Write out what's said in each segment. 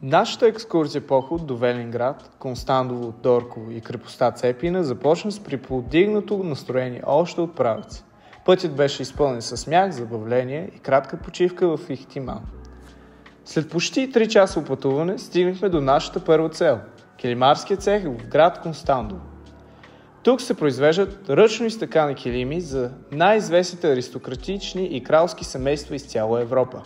Нашата екскурзия поход до Велинград, Константово, Дорково и крепостта Цепина започна с приподигнато настроение още от правеца. Пътят беше изпълнен със смях, забавление и кратка почивка в Ихтиман. След почти 3 часа пътуване стигнахме до нашата първа цел – килимарския цех в град Константово. Тук се произвеждат ръчно изтъкани килими за най-известните аристократични и кралски семейства из цяла Европа.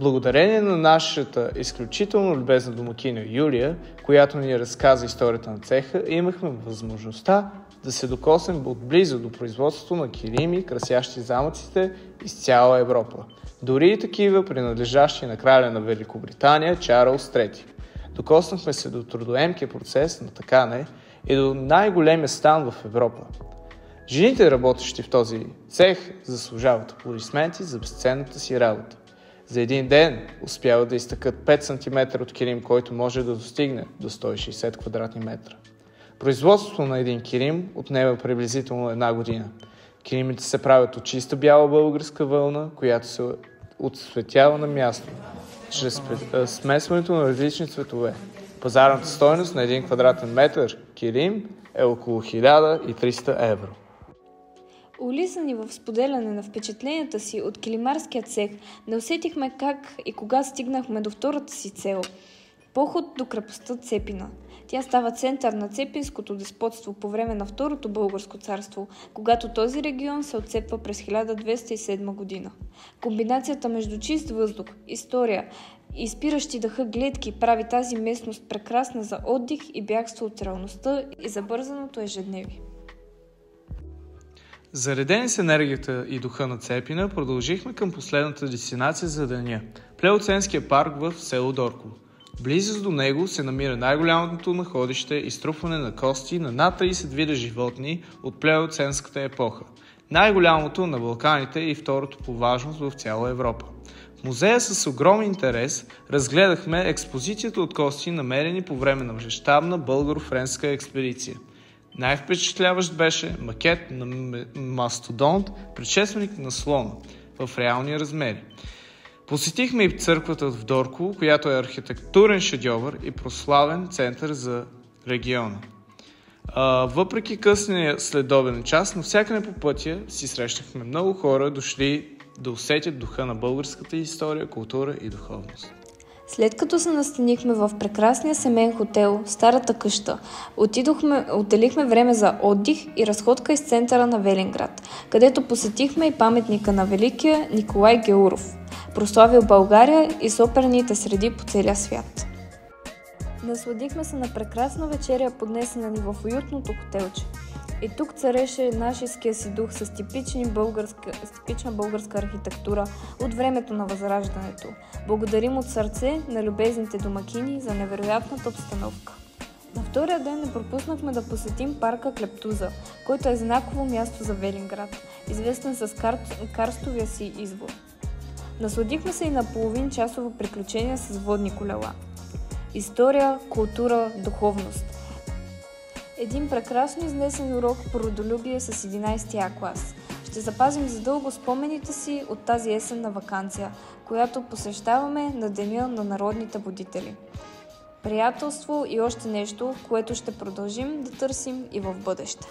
Благодарение на нашата изключително любезна домакиня Юлия, която ни разказа историята на цеха, имахме възможността да се докоснем отблизо до производството на килими, красящи замъците из цяла Европа. Дори и такива, принадлежащи на краля на Великобритания Чарлз III. Докоснахме се до трудоемкия процес на тъкане и до най-големия стан в Европа. Жените, работещи в този цех, заслужават аплодисменти за безценната си работа. За един ден успяват да изтъкат 5 см от килим, който може да достигне до 160 квадратни метра. Производството на един килим отнема приблизително 1 година. Килимите се правят от чиста бяла българска вълна, която се отцветява на място, чрез смесването на различни цветове. Пазарната стойност на 1 квадратен метър килим е около 1300 евро. Улисани в споделяне на впечатленията си от килимарския цех, не усетихме как и кога стигнахме до втората си цел – поход до крепостта Цепина. Тя става център на цепинското деспотство по време на Второто българско царство, когато този регион се отцепва през 1207 година. Комбинацията между чист въздух, история и спиращи дъха гледки прави тази местност прекрасна за отдих и бягство от реалността и забързаното ежедневие. Заредени с енергията и духа на Цепина, продължихме към последната дестинация за деня – Плеоценския парк в село Дорково. Близо до него се намира най-голямото находище и изтрупване на кости на над 30 вида животни от плеоценската епоха. Най-голямото на Балканите и второто по важност в цяла Европа. В музея с огромен интерес разгледахме експозицията от кости, намерени по време на мащабна българо-френска експедиция. Най-впечатляващ беше макет на мастодонт, предшественик на слона, в реални размери. Посетихме и църквата в Дорково, която е архитектурен шедьовър и прославен център за региона. Въпреки късния следобеден час, навсякъде по пътя си срещахме много хора, дошли да усетят духа на българската история, култура и духовност. След като се настанихме в прекрасния семейен хотел Старата къща, отделихме време за отдих и разходка из центъра на Велинград, където посетихме и паметника на великия Николай Гяуров, прославил България и с оперните среди по целия свят. Насладихме се на прекрасна вечеря, поднесена ни в уютното хотелче. И тук цареше нашиския си дух с типична българска архитектура от времето на Възраждането. Благодарим от сърце на любезните домакини за невероятната обстановка. На втория ден не пропуснахме да посетим парка Клептуза, който е знаково място за Велинград, известен с карстовия си извор. Насладихме се и на половин-часово приключение с водни колела. История, култура, духовност. Един прекрасно изнесен урок по родолюбие с 11 клас. Ще запазим задълго спомените си от тази есенна ваканция, която посещаваме на Деня на народните будители. Приятелство и още нещо, което ще продължим да търсим и в бъдеще.